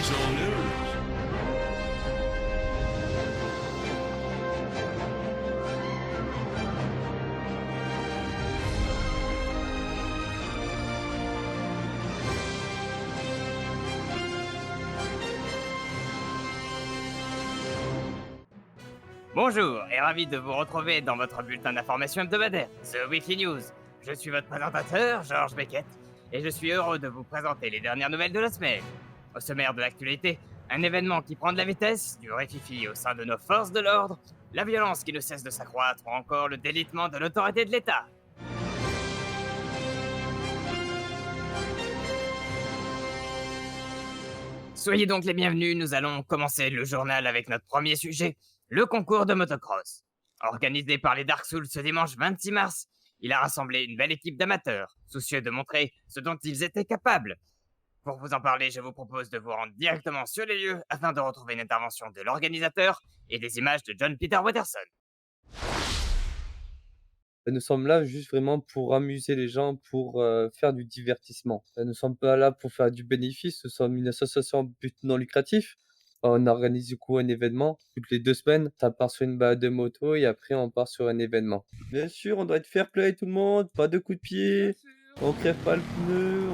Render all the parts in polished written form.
Weasel News. Bonjour et ravi de vous retrouver dans votre bulletin d'information hebdomadaire, The Weekly News. Je suis votre présentateur, George Beckett, et je suis heureux de vous présenter les dernières nouvelles de la semaine. Au sommaire de l'actualité, un événement qui prend de la vitesse, du réfifi au sein de nos forces de l'ordre, la violence qui ne cesse de s'accroître ou encore le délitement de l'autorité de l'État. Soyez donc les bienvenus, nous allons commencer le journal avec notre premier sujet, le concours de motocross. Organisé par les Dark Souls ce dimanche 26 mars, il a rassemblé une belle équipe d'amateurs, soucieux de montrer ce dont ils étaient capables. Pour vous en parler, je vous propose de vous rendre directement sur les lieux afin de retrouver une intervention de l'organisateur et des images de John Peter Watterson. Nous sommes là juste vraiment pour amuser les gens, pour faire du divertissement. Nous ne sommes pas là pour faire du bénéfice, nous sommes une association à but non lucratif. On organise du coup un événement toutes les 2 semaines. Ça part sur une balade de moto et après on part sur un événement. Bien sûr, on doit être fair play tout le monde, pas de coups de pied, on crève pas le pneu,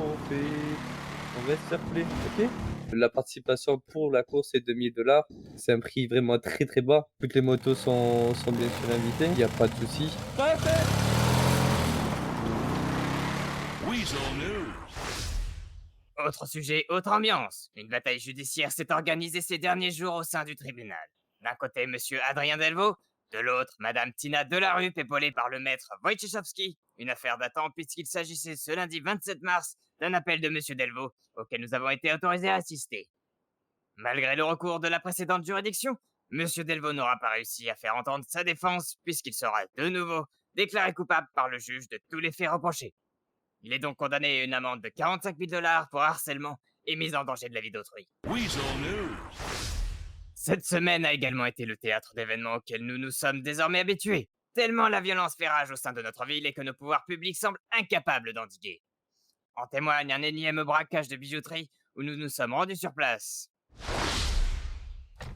on reste fair play, ok? La participation pour la course est 2 000 $. C'est un prix vraiment très très bas. Toutes les motos sont bien sûr invitées, il n'y a pas de souci. Weasel News. Autre sujet, autre ambiance. Une bataille judiciaire s'est organisée ces derniers jours au sein du tribunal. D'un côté, monsieur Adrien Delvaux, de l'autre, madame Tina Delarue, épaulée par le maître Wojciechowski. Une affaire datant puisqu'il s'agissait ce lundi 27 mars d'un appel de monsieur Delvaux auquel nous avons été autorisés à assister. Malgré le recours de la précédente juridiction, monsieur Delvaux n'aura pas réussi à faire entendre sa défense puisqu'il sera de nouveau déclaré coupable par le juge de tous les faits reprochés. Il est donc condamné à une amende de 45 000 $ pour harcèlement et mise en danger de la vie d'autrui. Weasel News. Cette semaine a également été le théâtre d'événements auxquels nous nous sommes désormais habitués, tellement la violence fait rage au sein de notre ville et que nos pouvoirs publics semblent incapables d'endiguer. En témoigne un énième braquage de bijouterie où nous nous sommes rendus sur place.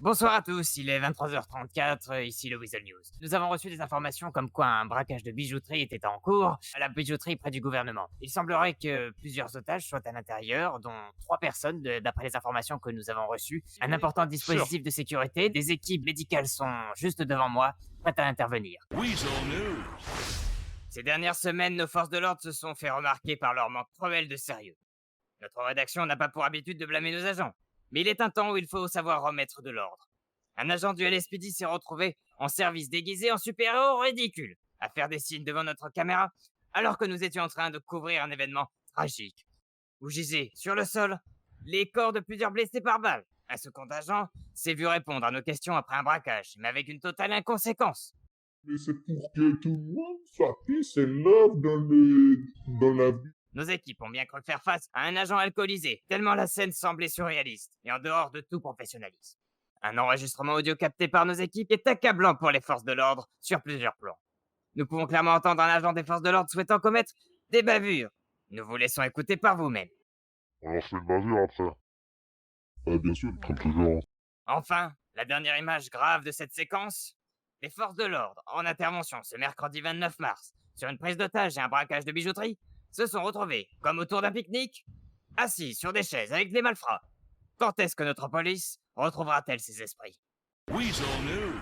Bonsoir à tous, il est 23h34, ici le Weasel News. Nous avons reçu des informations comme quoi un braquage de bijouterie était en cours à la bijouterie près du gouvernement. Il semblerait que plusieurs otages soient à l'intérieur, dont 3 personnes d'après les informations que nous avons reçues. Un important dispositif de sécurité, des équipes médicales sont juste devant moi, prêtes à intervenir. Weasel News. Ces dernières semaines, nos forces de l'ordre se sont fait remarquer par leur manque cruel de sérieux. Notre rédaction n'a pas pour habitude de blâmer nos agents. Mais il est un temps où il faut savoir remettre de l'ordre. Un agent du LSPD s'est retrouvé en service déguisé en super-héros ridicule, à faire des signes devant notre caméra, alors que nous étions en train de couvrir un événement tragique. Où gisaient, sur le sol, les corps de plusieurs blessés par balle. Un second agent s'est vu répondre à nos questions après un braquage, mais avec une totale inconséquence. Mais c'est pour que tout le monde soit plus et love dans la vie. Nos équipes ont bien cru faire face à un agent alcoolisé, tellement la scène semblait surréaliste et en dehors de tout professionnalisme. Un enregistrement audio capté par nos équipes est accablant pour les forces de l'ordre sur plusieurs plans. Nous pouvons clairement entendre un agent des forces de l'ordre souhaitant commettre des bavures. Nous vous laissons écouter par vous-même. On leur fait une bavure après. Ouais, bien sûr, comme toujours. Enfin, la dernière image grave de cette séquence, les forces de l'ordre, en intervention ce mercredi 29 mars, sur une prise d'otage et un braquage de bijouterie, se sont retrouvés, comme autour d'un pique-nique, assis sur des chaises avec des malfrats. Quand est-ce que notre police retrouvera-t-elle ses esprits? Weasel News.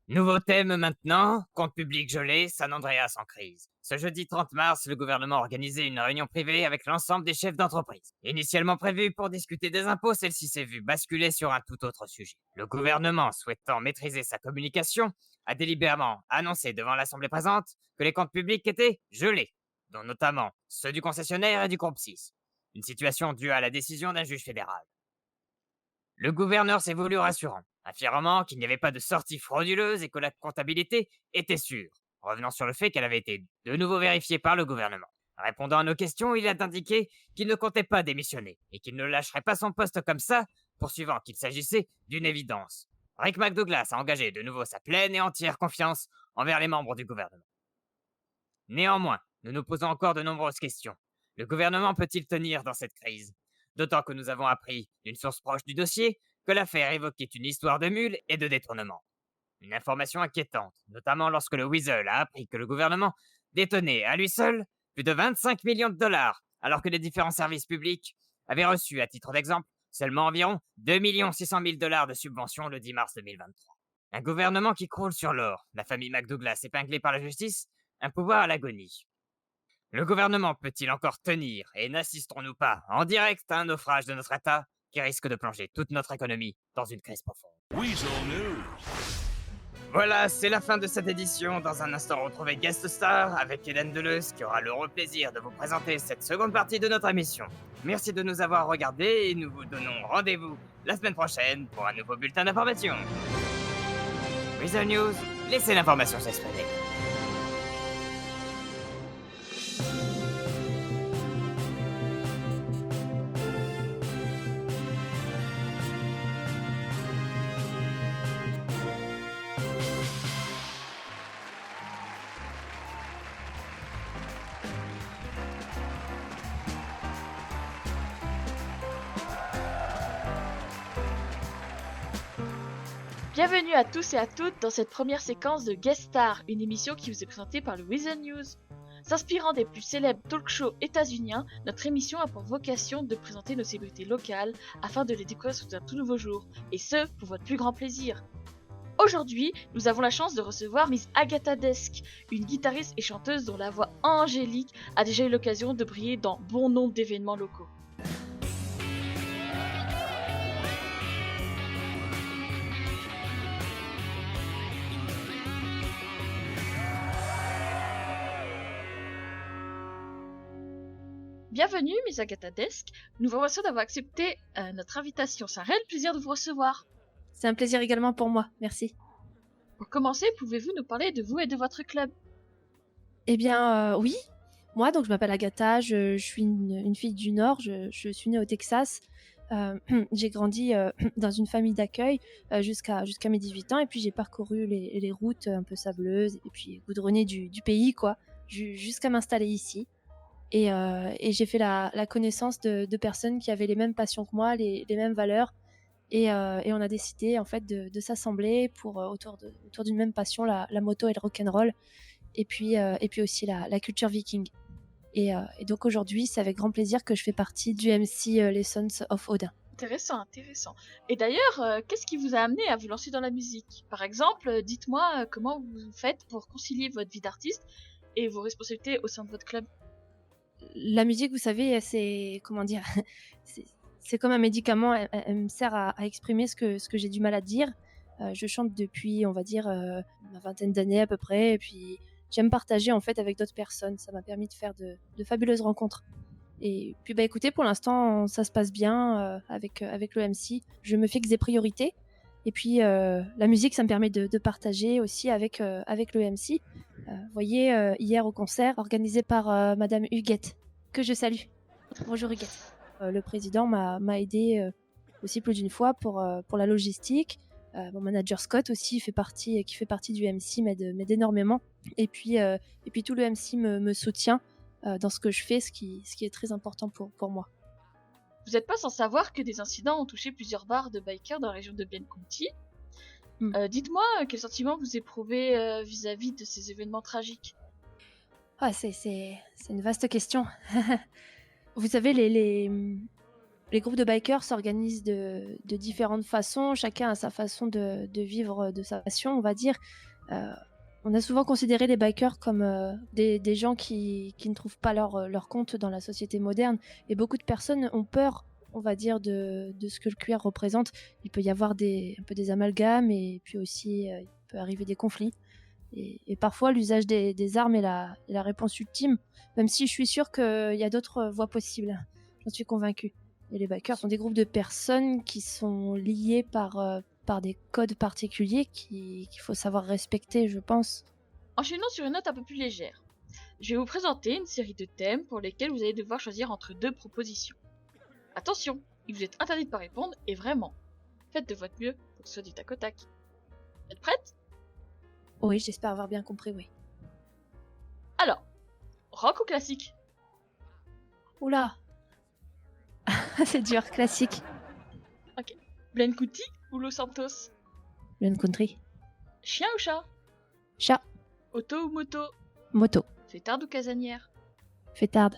Nouveau thème maintenant, compte public gelé, San Andreas en crise. Ce jeudi 30 mars, le gouvernement a organisé une réunion privée avec l'ensemble des chefs d'entreprise. Initialement prévue pour discuter des impôts, celle-ci s'est vue basculer sur un tout autre sujet. Le gouvernement, souhaitant maîtriser sa communication, a délibérément annoncé devant l'Assemblée présente que les comptes publics étaient gelés, dont notamment ceux du concessionnaire et du groupe 6. Une situation due à la décision d'un juge fédéral. Le gouverneur s'est voulu rassurant, affirmant qu'il n'y avait pas de sortie frauduleuse et que la comptabilité était sûre, revenant sur le fait qu'elle avait été de nouveau vérifiée par le gouvernement. Répondant à nos questions, il a indiqué qu'il ne comptait pas démissionner et qu'il ne lâcherait pas son poste comme ça, poursuivant qu'il s'agissait d'une évidence. Rick McDouglas a engagé de nouveau sa pleine et entière confiance envers les membres du gouvernement. Néanmoins, nous nous posons encore de nombreuses questions. Le gouvernement peut-il tenir dans cette crise? d'autant que nous avons appris, d'une source proche du dossier, que l'affaire évoquait une histoire de mules et de détournement. Une information inquiétante, notamment lorsque le Weasel a appris que le gouvernement détenait à lui seul plus de 25 millions de dollars, alors que les différents services publics avaient reçu, à titre d'exemple, seulement environ 2 600 000 dollars de subventions le 10 mars 2023. Un gouvernement qui croule sur l'or, la famille McDouglas épinglée par la justice, un pouvoir à l'agonie. Le gouvernement peut-il encore tenir, et n'assisterons-nous pas en direct à un naufrage de notre État qui risque de plonger toute notre économie dans une crise profonde? Weasel News. Voilà, c'est la fin de cette édition. Dans un instant, retrouvez Guest Star avec Hélène Deleuze qui aura l'heureux plaisir de vous présenter cette seconde partie de notre émission. Merci de nous avoir regardés et nous vous donnons rendez-vous la semaine prochaine pour un nouveau bulletin d'information. Weasel News, laissez l'information s'exprimer. Bienvenue à tous et à toutes dans cette première séquence de Guest Star, une émission qui vous est présentée par le Weasel News. S'inspirant des plus célèbres talk-shows états-uniens, notre émission a pour vocation de présenter nos célébrités locales afin de les découvrir sous un tout nouveau jour, et ce, pour votre plus grand plaisir. Aujourd'hui, nous avons la chance de recevoir Miss Agatha Desk, une guitariste et chanteuse dont la voix angélique a déjà eu l'occasion de briller dans bon nombre d'événements locaux. Bienvenue, Miss Agatha Desk. Nous vous remercions d'avoir accepté notre invitation. C'est un réel plaisir de vous recevoir. C'est un plaisir également pour moi, merci. Pour commencer, pouvez-vous nous parler de vous et de votre club? Eh bien, oui. Moi, donc, je m'appelle Agatha, je suis une fille du Nord, je suis née au Texas. J'ai grandi dans une famille d'accueil jusqu'à mes 18 ans, et puis j'ai parcouru les routes un peu sableuses et puis goudronnées du pays, quoi, jusqu'à m'installer ici. Et j'ai fait la connaissance de personnes qui avaient les mêmes passions que moi, les mêmes valeurs. Et on a décidé en fait de s'assembler pour autour d'une même passion, la moto et le rock'n'roll. Et puis aussi la culture viking. Et donc aujourd'hui, c'est avec grand plaisir que je fais partie du MC les Sons of Odin. Intéressant. Et d'ailleurs, qu'est-ce qui vous a amené à vous lancer dans la musique? Par exemple, dites-moi comment vous faites pour concilier votre vie d'artiste et vos responsabilités au sein de votre club. La musique, vous savez, c'est comment dire, c'est comme un médicament. Elle me sert à exprimer ce que j'ai du mal à dire. Je chante depuis, on va dire, ma vingtaine d'années à peu près, et puis j'aime partager en fait avec d'autres personnes. Ça m'a permis de faire de fabuleuses rencontres. Et puis bah écoutez, pour l'instant, ça se passe bien avec le MC. Je me fixe des priorités. Et puis la musique, ça me permet de partager aussi avec le MC. Vous voyez, hier au concert organisé par Madame Huguette, que je salue. Bonjour Huguette. Le président m'a aidé aussi plus d'une fois pour la logistique. Mon manager Scott aussi qui fait partie du MC m'aide énormément. Et puis tout le MC me soutient dans ce que je fais, ce qui est très important pour moi. Vous n'êtes pas sans savoir que des incidents ont touché plusieurs bars de bikers dans la région de Ben County. Dites-moi quel sentiment vous éprouvez vis-à-vis de ces événements tragiques. Ah, c'est une vaste question. Vous savez, les groupes de bikers s'organisent de différentes façons. Chacun a sa façon de vivre de sa passion, on va dire. On a souvent considéré les bikers comme des gens qui ne trouvent pas leur compte dans la société moderne. Et beaucoup de personnes ont peur, on va dire, de ce que le cuir représente. Il peut y avoir un peu des amalgames, et puis aussi il peut arriver des conflits. Et parfois, l'usage des armes est la réponse ultime, même si je suis sûre qu'il y a d'autres voies possibles. J'en suis convaincue. Et les bikers sont des groupes de personnes qui sont liés par des codes particuliers qu'il faut savoir respecter, je pense. Enchaînons sur une note un peu plus légère. Je vais vous présenter une série de thèmes pour lesquels vous allez devoir choisir entre deux propositions. Attention, il vous est interdit de pas répondre, et vraiment, faites de votre mieux pour que ce soit du tac au tac. Vous êtes prête? Oui, j'espère avoir bien compris, oui. Alors, rock ou classique? Oula. C'est dur, classique. Blenkuti ou Los Santos? Lone Country. Chien ou chat? Chat. Auto ou moto? Moto. Fêtarde ou casanière? Fêtarde.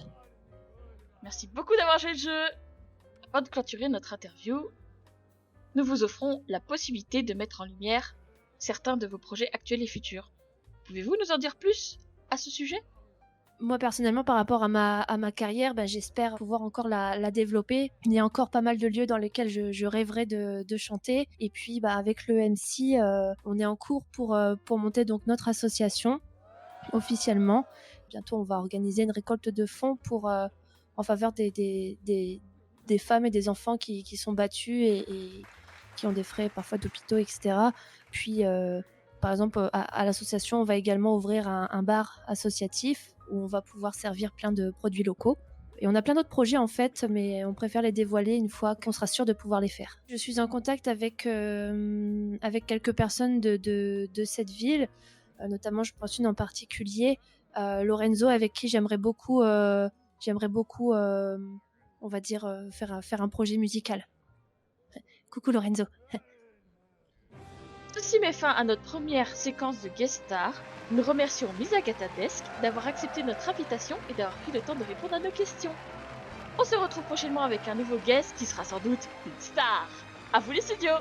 Merci beaucoup d'avoir joué le jeu. Avant de clôturer notre interview, nous vous offrons la possibilité de mettre en lumière certains de vos projets actuels et futurs. Pouvez-vous nous en dire plus à ce sujet? Moi personnellement, par rapport à ma carrière, j'espère pouvoir encore la développer. Il y a encore pas mal de lieux dans lesquels je rêverais de chanter. Et puis avec le MC, on est en cours pour monter donc notre association officiellement. Bientôt, on va organiser une récolte de fonds pour en faveur des femmes et des enfants qui sont battus et qui ont des frais parfois d'hôpitaux, etc. Puis, par exemple, à l'association, on va également ouvrir un bar associatif où on va pouvoir servir plein de produits locaux. Et on a plein d'autres projets en fait, mais on préfère les dévoiler une fois qu'on sera sûr de pouvoir les faire. Je suis en contact avec quelques personnes de cette ville, notamment je pense une en particulier, Lorenzo, avec qui j'aimerais beaucoup, on va dire, faire un projet musical. Coucou Lorenzo. Ceci met fin à notre première séquence de guest star. Nous remercions Misagata Desk d'avoir accepté notre invitation et d'avoir pris le temps de répondre à nos questions. On se retrouve prochainement avec un nouveau guest qui sera sans doute une star. À vous les studios!